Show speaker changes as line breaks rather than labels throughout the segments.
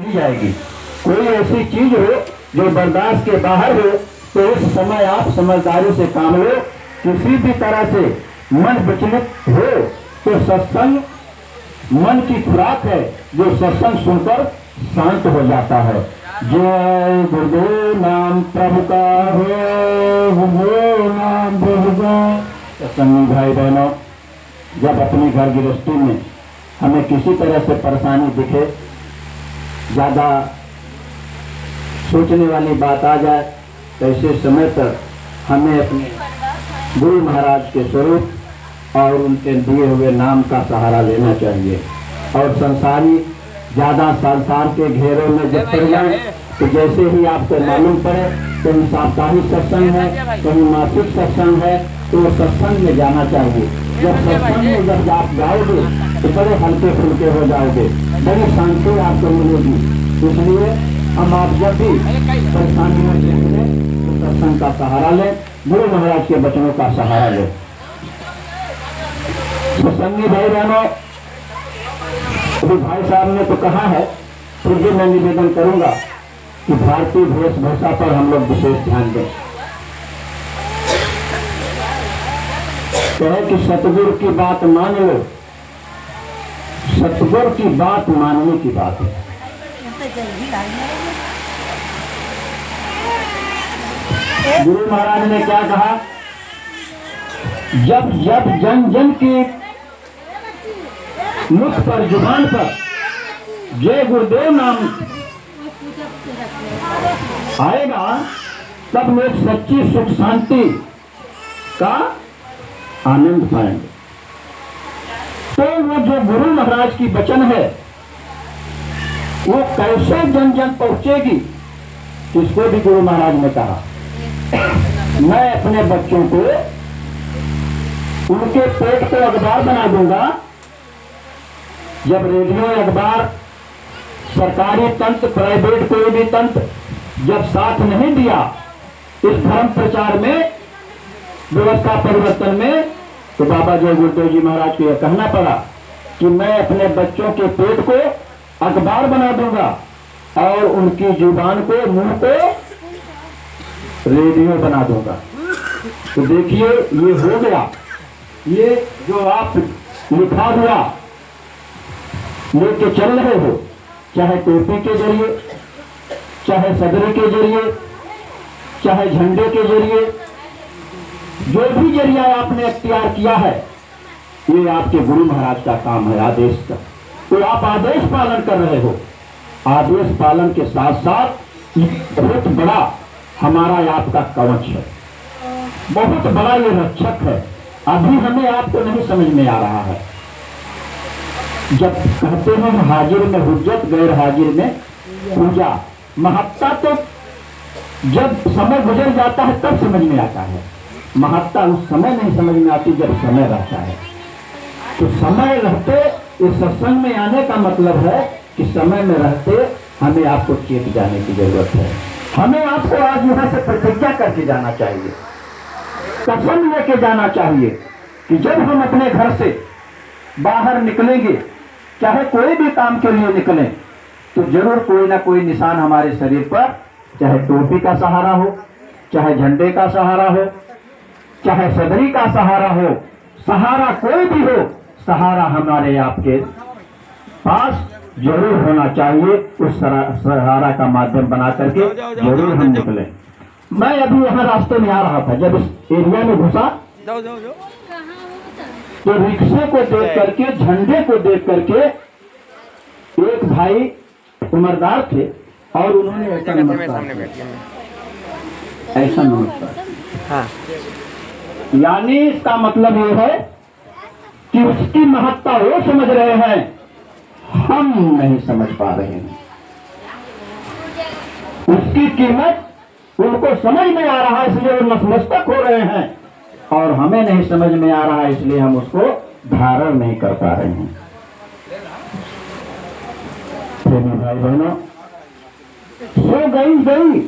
नहीं जाएगी। कोई ऐसी चीज हो जो बर्दाश्त के बाहर हो तो उस समय आप समझदारी से काम लो। किसी भी तरह से मन विचलित हो तो सत्संग मन की खुराक है जो सत्संग सुनकर शांत हो जाता है। जय गुरुदेव नाम प्रभु का हो, गुरुदेव नाम प्रभु का। सत्संगी भाई बहनों, जब अपनी घर गृहस्थी में हमें किसी तरह से परेशानी दिखे, ज्यादा सोचने वाली बात आ जाए, तो ऐसे समय पर हमें अपने गुरु महाराज के स्वरूप और उनके दिए हुए नाम का सहारा लेना चाहिए। और संसारी ज्यादा संसार के घेरों में जब पड़ जाए तो जैसे ही आपको मालूम पड़े कहीं साप्ताहिक सत्संग है, कहीं मासिक सत्संग है, तो सत्संग में जाना चाहिए। जब सत्संग में जब आप जाओगे तो बड़े हल्के फुल्के हो जाओगे, बड़ी शांति आपको मिलेगी। इसलिए हम आप जब भी परेशानियों से मिले तो सत्संग का सहारा लें, गुरु महाराज के वचनों का सहारा लें। सत्संगी भाई बहनों, अभी भाई साहब ने तो कहा है, फिर भी मैं निवेदन करूंगा कि भारतीय वेशभूषा पर हम लोग विशेष ध्यान दें। कहे कि सतगुरु की बात मान लो, सतगुरु की बात मानने की बात है। गुरु महाराज ने क्या कहा, जब जब जन जन की मुख पर, जुबान पर जय गुरुदेव नाम आएगा, तब लोग सच्ची सुख शांति का आनंद पाएंगे। तो वो जो गुरु महाराज की वचन है वो कैसे जन जन पहुंचेगी, इसको भी गुरु महाराज ने कहा, मैं अपने बच्चों को उनके पेट को अखबार बना दूंगा। जब रेडियो अखबार, सरकारी तंत्र, प्राइवेट कोई भी तंत्र जब साथ नहीं दिया इस धर्म प्रचार में, व्यवस्था परिवर्तन में, तो बाबा जय गुरुदेव जी महाराज को यह कहना पड़ा कि मैं अपने बच्चों के पेट को अखबार बना दूंगा और उनकी जुबान को, मुंह को रेडियो बना दूंगा। तो देखिए ये हो गया, ये जो आप लिखा हुआ लेके चल रहे हो, चाहे टोपी के जरिए, चाहे सदरे के जरिए, चाहे झंडे के जरिए, जो भी जरिया आपने अख्तियार किया है, ये आपके गुरु महाराज का काम है, आदेश का। तो आप आदेश पालन कर रहे हो। आदेश पालन के साथ साथ बहुत बड़ा हमारा आपका कवच है, बहुत बड़ा ये रक्षक है। अभी हमें आपको नहीं समझ में आ रहा है। जब कहते हैं हाजिर में हुज्जत, गैर हाजिर में पूजा, महत्ता तो जब समय गुजर जाता है तब समझ में आता है, महत्ता उस समय नहीं समझ में आती जब समय रहता है। तो समय रहते इस सत्संग में आने का मतलब है कि समय में रहते हमें आपको चेत जाने की जरूरत है। हमें आपको आज यहाँ से प्रतिज्ञा करके जाना चाहिए, कसम लेके जाना चाहिए कि जब हम अपने घर से बाहर निकलेंगे, चाहे कोई भी काम के लिए निकलें, तो जरूर कोई ना कोई निशान हमारे शरीर पर, चाहे टोपी का सहारा हो, चाहे झंडे का सहारा हो, चाहे सदरी का सहारा हो, सहारा कोई भी हो, सहारा हमारे आपके पास जरूर होना चाहिए। उस सहारा का माध्यम बना करके जरूर हम निकलें। मैं अभी यहाँ रास्ते में आ रहा था, जब इस एरिया में घुसा तो रिक्शे को देख करके, झंडे को देख करके एक भाई उम्रदार थे और उन्होंने ऐसा नमस्कार, यानी इसका मतलब ये है कि उसकी महत्ता वो समझ रहे हैं, हम नहीं समझ पा रहे हैं। उसकी कीमत उनको समझ में आ रहा है, इसलिए वो नतमस्तक हो रहे हैं, और हमें नहीं समझ में आ रहा है, इसलिए हम उसको धारण नहीं कर पा रहे हैं। भाई बहनों, सो गई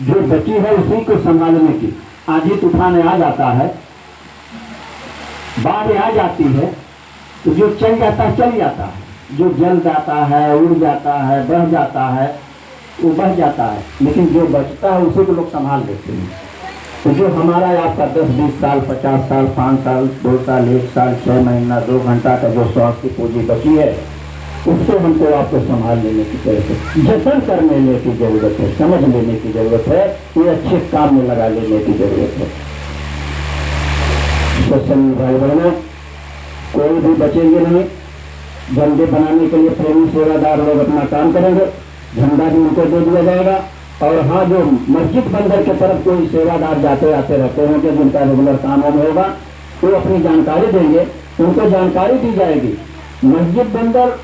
जो बची है उसी को संभालने की। आंधी तूफान आ जाता है, बाढ़ आ जाती है, तो जो चल जाता है चल जाता है, जो जल जाता है, उड़ जाता है, बह जाता है, वो बह जाता है, लेकिन जो बचता है उसी को लोग संभाल लेते हैं। तो जो हमारा आपका 10-20 साल, 50 साल, 5 साल, 2 साल, 1 साल, 6 महीना, 2 घंटा का जो स्वास्थ्य की पूंजी बची है, उसको हमको आपको संभाल लेने की जतन करने की जरूरत है, समझ लेने की जरूरत है, ये अच्छे काम में लगा लेने की जरूरत है। सत्संग भाई बहनों, कोई भी बचेंगे नहीं। झंडे बनाने के लिए प्रेमी सेवादार लोग अपना काम करेंगे, झंडा भी उनको दे दिया जाएगा। और हाँ, जो मस्जिद बंदर के तरफ कोई सेवादार जाते आते रहते हैं कि जिनका रेगुलर काम होगा, वो अपनी जानकारी देंगे, उनको जानकारी दी जाएगी। मस्जिद बंदर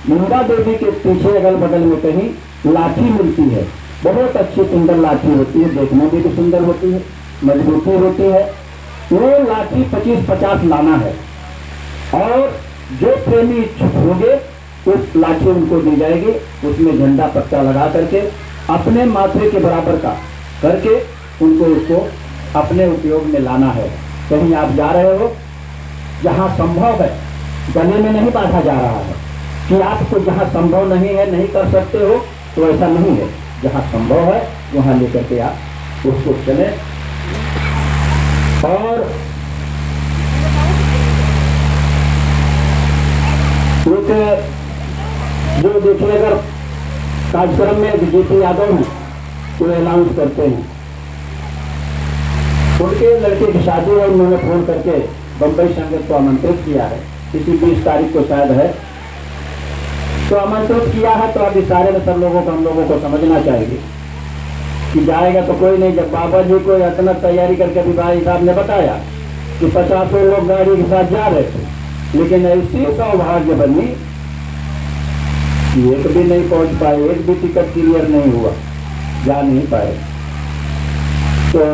गंगा देवी के पीछे अगल बगल में कहीं लाठी मिलती है, बहुत अच्छी सुंदर लाठी होती है, देखने में भी सुंदर होती है, मजबूती होती है। वो लाठी 25-50 लाना है, और जो प्रेमी इच्छुक होंगे उस लाठी उनको दी जाएगी। उसमें झंडा पत्ता लगा करके अपने माथे के बराबर का करके उनको उसको अपने उपयोग में लाना है। कहीं आप जा रहे हो, जहाँ संभव है, गले में नहीं बांधा जा रहा है कि आपको जहाँ संभव नहीं है नहीं कर सकते हो, तो ऐसा नहीं है। जहाँ संभव है वहाँ लेकर के आप उसको चले। और एक जो देखिए, अगर कार्यक्रम में जेपी यादव हैं, वो अनाउंस करते हैं, उनके लड़के की शादी है, उन्होंने फोन करके बम्बई संगत को आमंत्रित किया है, किसी 20 तारीख को शायद है, तो आमंत्रित किया है। तो अब इस सारे में सब लोगों को, हम लोगों को समझना चाहिए कि जाएगा तो कोई नहीं। जब बाबा जी को इतना तैयारी करके अभी भाई साहब ने बताया कि 50 लोग गाड़ी के साथ जा रहे थे, लेकिन ऐसी सौभाग्य बनी कि एक भी नहीं पहुंच पाए, एक भी टिकट क्लियर नहीं हुआ, जा नहीं पाए। तो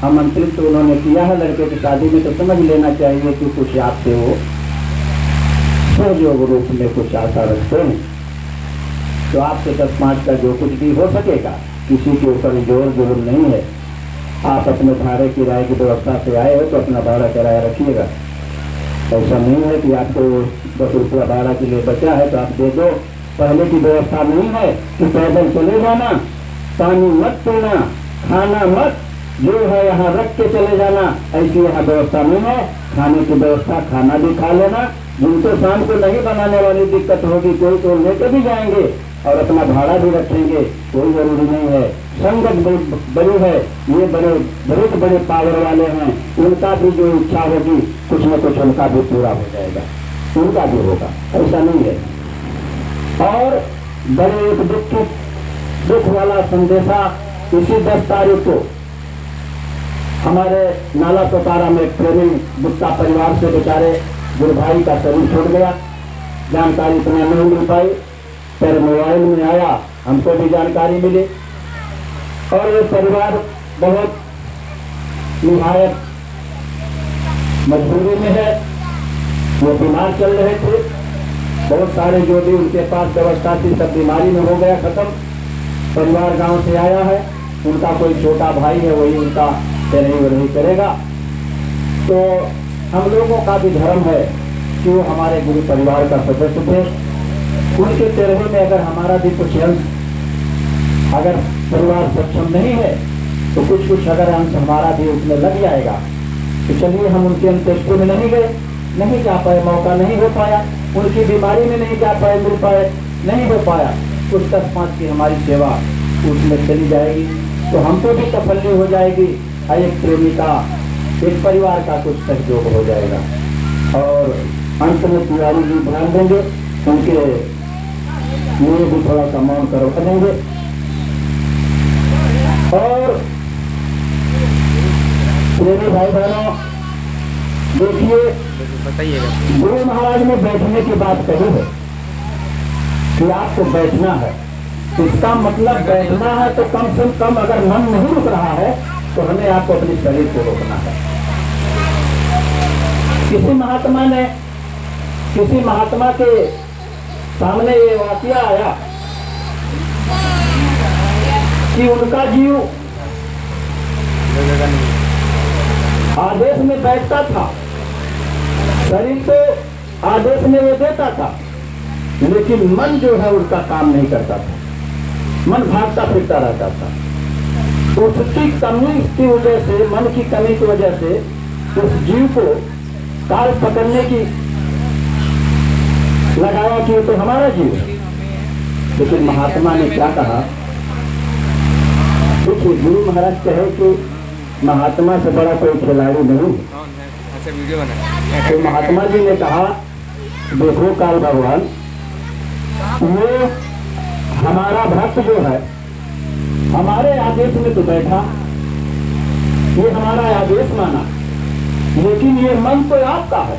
आमंत्रित तो उन्होंने किया है लड़के की शादी में, तो समझ लेना चाहिए कि कुछ आपसे वो सहयोग रूप में कुछ आशा रखते हैं। तो आपसे 10-5 का जो कुछ भी हो सकेगा, किसी के ऊपर जोर जुलूम नहीं है। आप अपने भाड़े किराए की व्यवस्था से आए हो तो अपना भाड़ा किराया रखिएगा। ऐसा नहीं है कि आपको 10 रुपया भाड़ा के लिए बचा है तो आप दे दो। पहले की व्यवस्था नहीं है कि पैदल चले जाना, पानी मत पीना, खाना मत जो है यहाँ रख के चले जाना, ऐसी यहाँ व्यवस्था नहीं है। खाने की व्यवस्था, खाना भी खा लेना। जिनको शाम को नहीं बनाने वाली दिक्कत होगी, कोई तो लेकर भी जाएंगे और अपना भाड़ा भी रखेंगे, कोई जरूरी नहीं है। संगत बड़ी है, ये बहुत बड़े पावर वाले हैं, उनका भी जो इच्छा होगी कुछ न कुछ उनका भी पूरा हो जाएगा, उनका भी होगा, ऐसा नहीं है। और बड़े एक दुख वाला संदेशा इसी 10 तारीख को हमारे नाला सोपारा में प्रेमी गुप्ता परिवार से बेचारे गुरु भाई का शरीर छूट गया। जानकारी इतना नहीं मिल पाई, फिर मोबाइल में आया, हमको भी जानकारी मिली। और ये परिवार बहुत निहायत मजबूरी में है, वो बीमार चल रहे थे, बहुत सारे जो भी उनके पास व्यवस्था थी सब बीमारी में हो गया खत्म। परिवार गांव से आया है, उनका कोई छोटा भाई है, वही उनका वही करेगा। तो हम लोगों का भी धर्म है कि वो हमारे गुरु परिवार का सदस्य थे, उनके तेरहे में अगर हमारा भी कुछ अंश, अगर परिवार सक्षम नहीं है तो कुछ अगर अंश हमारा भी उसमें लग जाएगा। तो चलिए, हम उनके अंत्येष्टि में नहीं गए, नहीं जा पाए, मौका नहीं हो पाया, उनकी बीमारी में नहीं जा पाए, मिल पाए, नहीं हो पाया, कुछ 10-5 की हमारी सेवा उसमें चली जाएगी, तो हमको भी तसल्ली हो जाएगी, एक प्रेमी का, एक परिवार का कुछ सहयोग हो जाएगा। और अंत में तिवारी जी ध्यान देंगे, उनके लिए भी थोड़ा सा मौन करवा देंगे। और प्रेमी भाई बहनों, देखिए, गुरु महाराज ने बैठने की बात कही है कि आपको बैठना है। इसका मतलब बैठना है तो कम से कम अगर मन नहीं रुक रहा है तो हमें आपको अपने शरीर को रोकना है। किसी महात्मा के सामने ये वाकया आया कि उनका जीव आदेश में बैठता था, शरीर को आदेश में वो देता था, लेकिन मन जो है उसका काम नहीं करता था, मन भागता फिरता रहता था। उसकी कमी की वजह से, मन की कमी की वजह से उस जीव को काल पकड़ने की लगाया कि तो हमारा जीव है। लेकिन महात्मा ने क्या कहा, देखिए गुरु महाराज कहे कि महात्मा से बड़ा कोई खिलाड़ी नहीं। तो महात्मा जी ने कहा, देखो काल भगवान, वो हमारा भक्त जो है हमारे आदेश में तो बैठा, ये हमारा आदेश माना, लेकिन ये मन तो आपका है।